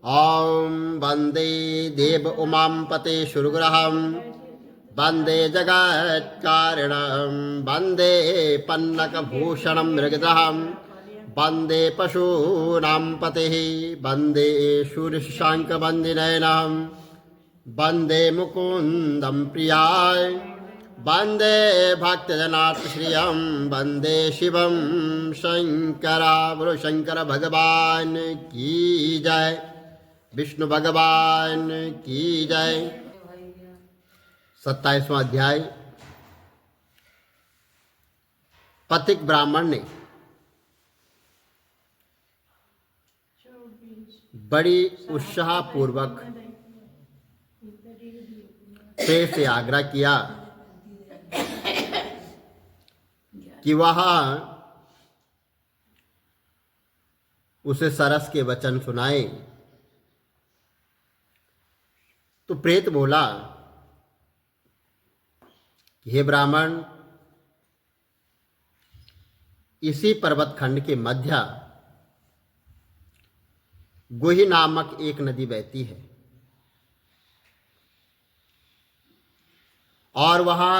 ॐ वन्दे देव उमांपते शुरुग्रहं वन्दे जगत्कारिणं वन्दे पन्नकभूषणं मृगदहं वन्दे पशूनां पतिः वन्दे शूरशशाङ्कवन्दिनयनं वन्दे मुकुन्दं प्रियाय वन्दे भक्तजनार्तश्रियं वन्दे शिवं शंकरा। बोलो शंकर भगवान की जय, विष्णु भगवान की जय। 27वां अध्याय। पथिक ब्राह्मण ने बड़ी उत्साहपूर्वक प्रेम से आग्रह किया कि वह उसे सरस के वचन सुनाए। तो प्रेत बोला कि हे ब्राह्मण, इसी पर्वत खंड के मध्य गुही नामक एक नदी बहती है और वहाँ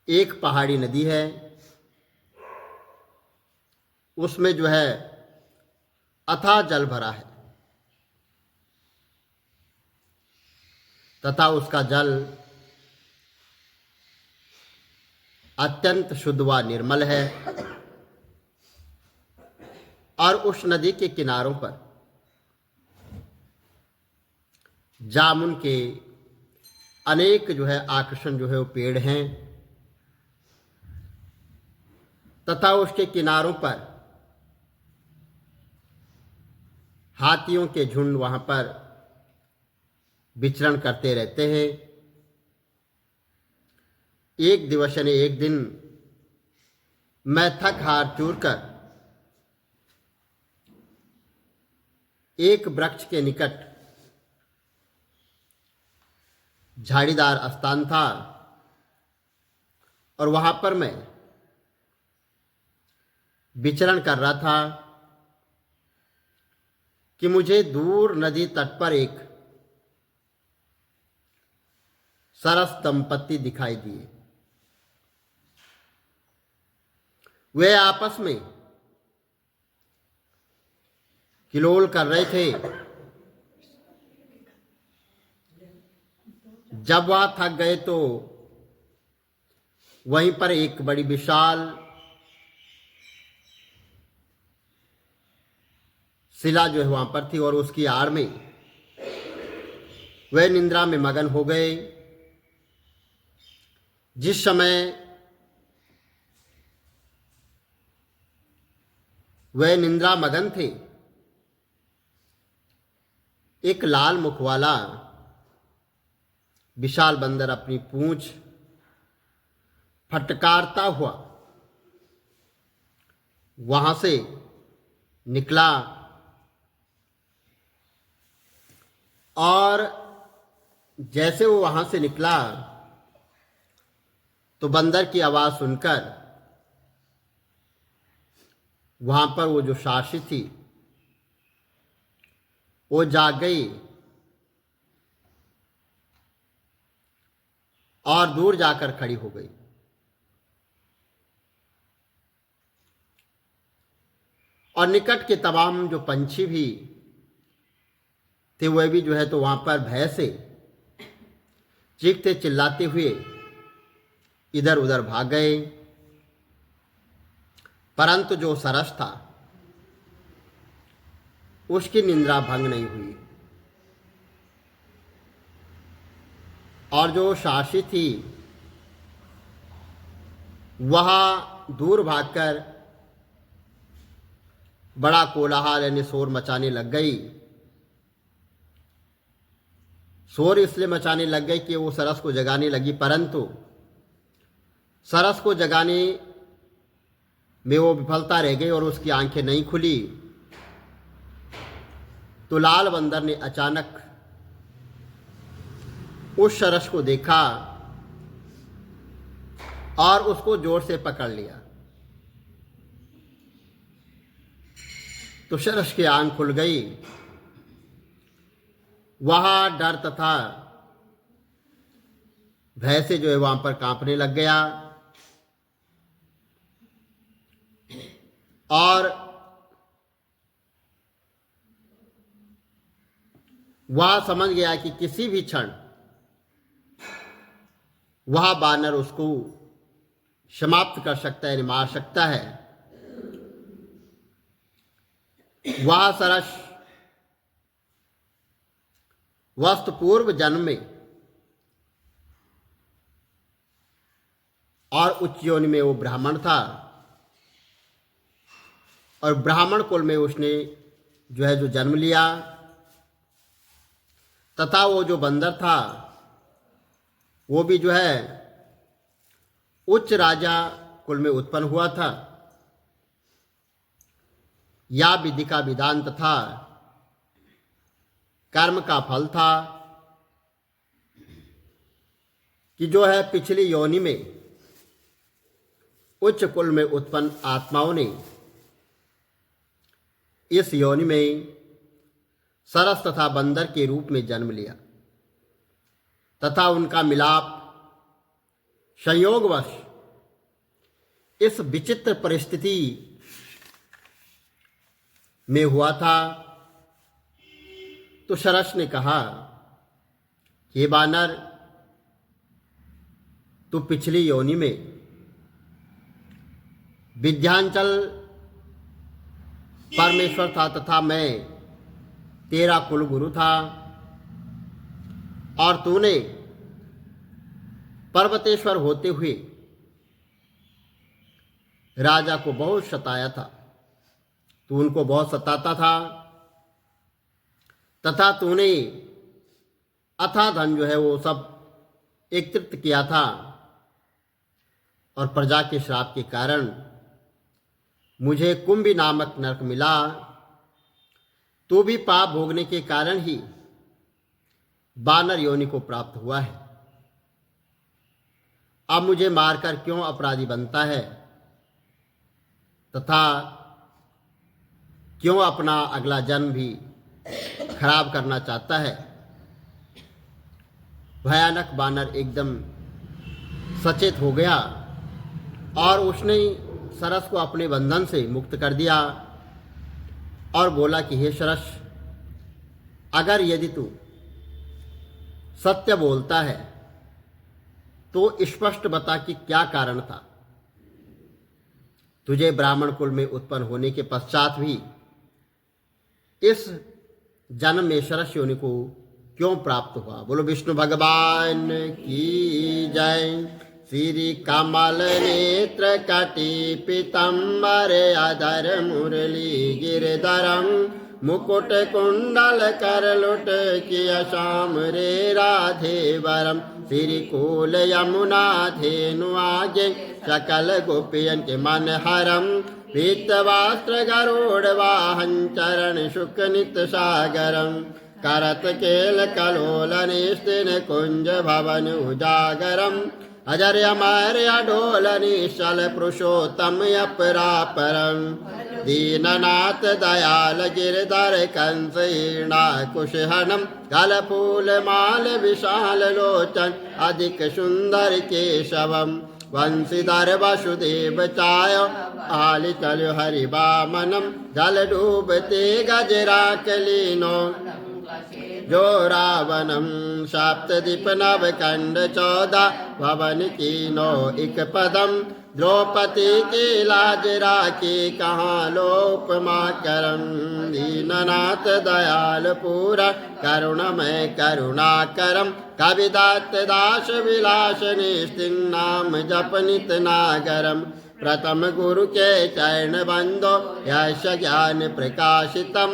एक पहाड़ी नदी है। उसमें जो है अथाह जल भरा है तथा उसका जल अत्यंत शुद्ध व निर्मल है और उस नदी के किनारों पर जामुन के अनेक जो है आकर्षण जो है वो पेड़ हैं तथा उसके किनारों पर हाथियों के झुंड वहां पर विचरण करते रहते हैं। एक दिवस यानी एक दिन मैं थक हार चूर कर एक वृक्ष के निकट झाड़ीदार स्थान था और वहां पर मैं विचरण कर रहा था कि मुझे दूर नदी तट पर एक सरस दंपत्ति दिखाई दिए। वे आपस में किलोल कर रहे थे। जब वह थक गए तो वहीं पर एक बड़ी विशाल शिला जो है वहां पर थी और उसकी आड़ में वे निंद्रा में मगन हो गए। जिस समय वे निंद्रा मगन थे, एक लाल मुख वाला विशाल बंदर अपनी पूंछ फटकारता हुआ वहां से निकला और जैसे वो वहां से निकला तो बंदर की आवाज सुनकर वहां पर वो जो सारसी थी वो जाग गई और दूर जाकर खड़ी हो गई। और निकट के तमाम जो पंछी भी थे वह भी जो है तो वहां पर भय से चीखते चिल्लाते हुए इधर उधर भाग गए, परंतु जो सरस था उसकी निंद्रा भंग नहीं हुई और जो सारसी थी वह दूर भागकर बड़ा कोलाहल यानी शोर मचाने लग गई। शोर इसलिए मचाने लग गई कि वो सरस को जगाने लगी, परंतु सरस को जगाने में वो विफलता रह गई और उसकी आंखें नहीं खुली। तो लाल बंदर ने अचानक उस सरस को देखा और उसको जोर से पकड़ लिया तो शरश की आंख खुल गई। वह डर तथा भय से जो है वहां पर कांपने लग गया और वह समझ गया कि किसी भी क्षण वह बानर उसको समाप्त कर सकता है, मार सकता है। वह सरस वस्तु पूर्व जन्म में और उच्च योनि में वो ब्राह्मण था और ब्राह्मण कुल में उसने जो है जो जन्म लिया तथा वो जो बंदर था वो भी जो है उच्च राजा कुल में उत्पन्न हुआ था। या विधि का विधान तथा कर्म का फल था कि जो है पिछली योनि में उच्च कुल में उत्पन्न आत्माओं ने इस योनि में सरस तथा बंदर के रूप में जन्म लिया तथा उनका मिलाप संयोगवश इस विचित्र परिस्थिति में हुआ था। तो सरस ने कहा कि बानर, तू पिछली योनि में विद्यांचल परमेश्वर था तथा मैं तेरा कुल गुरु था और तूने पर्वतेश्वर होते हुए राजा को बहुत सताया था। तू उनको बहुत सताता था तथा तूने अथाह धन जो है वो सब एकत्रित किया था और प्रजा के श्राप के कारण मुझे कुंभी नामक नरक मिला। तो भी पाप भोगने के कारण ही बानर योनि को प्राप्त हुआ है। अब मुझे मारकर क्यों अपराधी बनता है तथा क्यों अपना अगला जन्म भी खराब करना चाहता है। भयानक बानर एकदम सचेत हो गया और उसने सरस को अपने बंधन से मुक्त कर दिया और बोला कि हे सरस, अगर यदि तू सत्य बोलता है तो स्पष्ट बता कि क्या कारण था। तुझे ब्राह्मण कुल में उत्पन्न होने के पश्चात भी इस जन्म में सरस योनि को क्यों प्राप्त हुआ। बोलो विष्णु भगवान की जय। श्री कमल नेत्र कटी पीतम्बर अधर मुरली गिरधरम मुकुट कुंडल करलुट किया श्याम रे राधे वरम। श्री कूल यमुना धेनु आगे सकल गोपियन के मन हरम। पीतवास्त्र गरुड़ वाहन चरण शुक नित सागरम। करत केल कलोल निस्तिन कुंज भवन उजागरम। अजर अमर अडोल निश्चल पुरुषोत्तम अपरापरम। दीननाथ दयाल गिरधर कंस हीणा कुशहनम। कल फूल माल विशाल लोचन अधिक सुंदर केशवम। वंशीधर वसुदेव चाय आलि चल हरि वामनम। जल डूबते गजराक लीनो जो रावणम। सप्तदीप नव कंड 14 भवन कीनो एक पदम। द्रौपदी की लाज राखी कहाँ लोपमा करम। दीननाथ दयाल पूरा करुणमय करुणा करम। कविदात दास विलास निस्तिन नाम जप नित नागरम। प्रथम गुरु के चरण बंदो यश ज्ञान प्रकाशितम।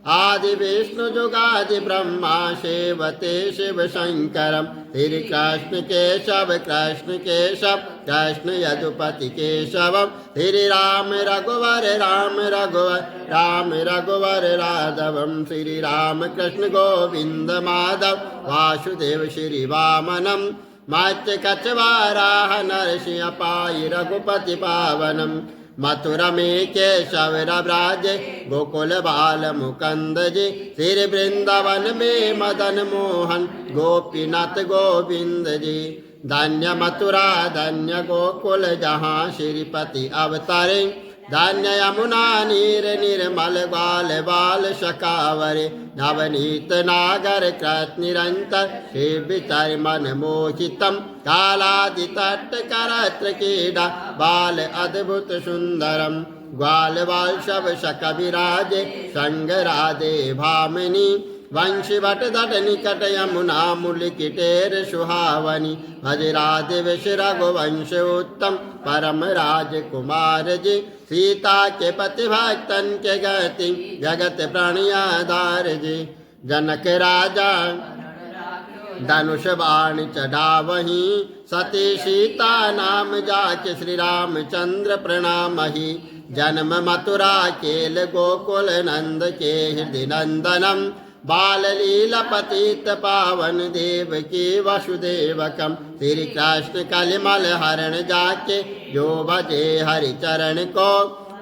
आदि विष्णु जुगादि ब्रह्मा सेवते शिव शंकरम। श्री कृष्ण केशव कृष्ण केशव कृष्ण यदुपति केशवम। श्री राम रघुवर राम रघुवर राम रघुवर राघवम। श्री राम कृष्ण गोविंद माधव वासुदेव श्री वामनम। मत्स्य कछवाराह नरसिंह पाई रघुपति पावनम। मथुरा में केशव ब्राज गोकुल बाल मुकंद जी, श्री वृंदावन में मदन मोहन गोपीनाथ गोविंद जी। धन्य मथुरा धन्य गोकुल जहाँ श्रीपति अवतारे, धन्य यमुना नीर निर्मल ग्वाल बाल शकावरे, नवनीत नागर कृत निरंतर शिवितर मन मोहितम, कालादि तट करत्र क्रीडा बाल अद्भुत सुंदरम, ग्वाल बाल शव शक विराजे संग राधे भामिनी, वंशी वट दट निकट यमुना मूल किटेर सुहावनी, भज राधे विष रघुवंश उत्तम परम राजकुमार जी, सीता के पति भक्तन के गति जगत प्रणयाधार जी। जनक राजा धनुष बाण चढ़ावही, सती सीता नाम जाके श्री रामचंद्र प्रणामहि, जन्म मथुरा केल गोकुल नंद के हृदय नंदनम, बाल लीला पतित पावन देव की वसुदेवकम, श्री कृष्ण कलिमल हरण जाके जो भजे हरि चरण को,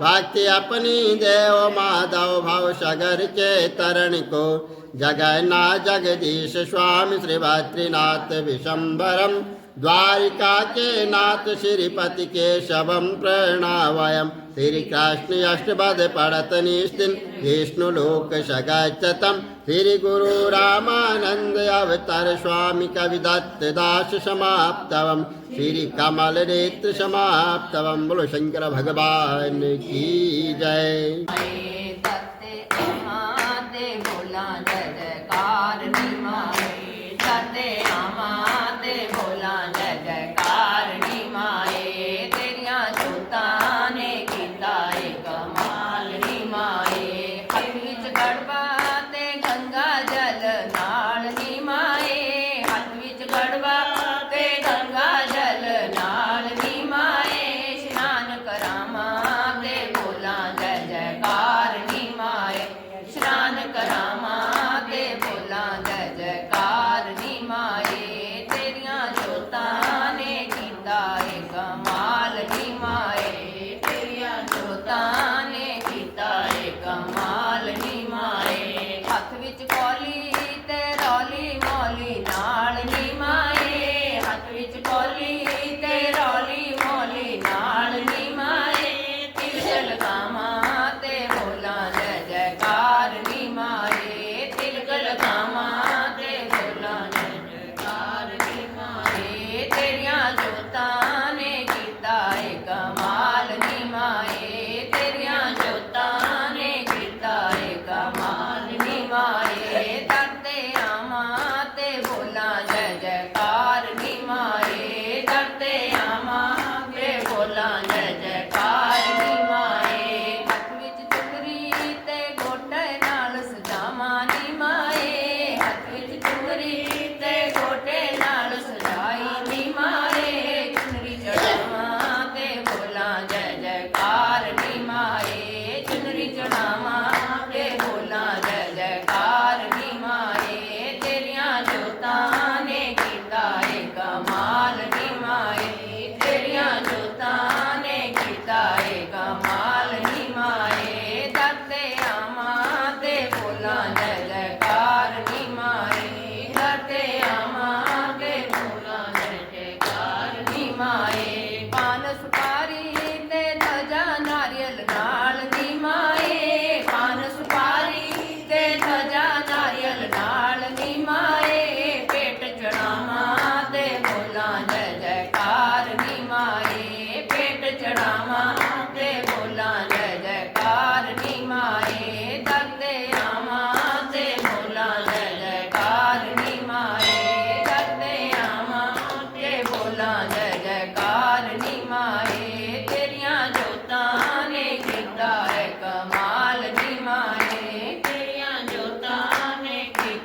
भक्ति अपनी देव माधव भव सगर के तरण को, जगन्नाथ जगदीश स्वामी श्री बद्रीनाथ विशंबरम, द्वारिका के नाथ श्रीपति के शवम प्रणावयम, श्री कृष्ण अष्टपद पढ़त निस्तिन विष्णु लोक सगच्छतम, श्री गुरु रामानंद अवतार स्वामी कविदत्त दास समाप्तवम, श्री कमल नेत्र समाप्तवम। बोलो शंकर भगवान की जय।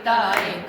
तारे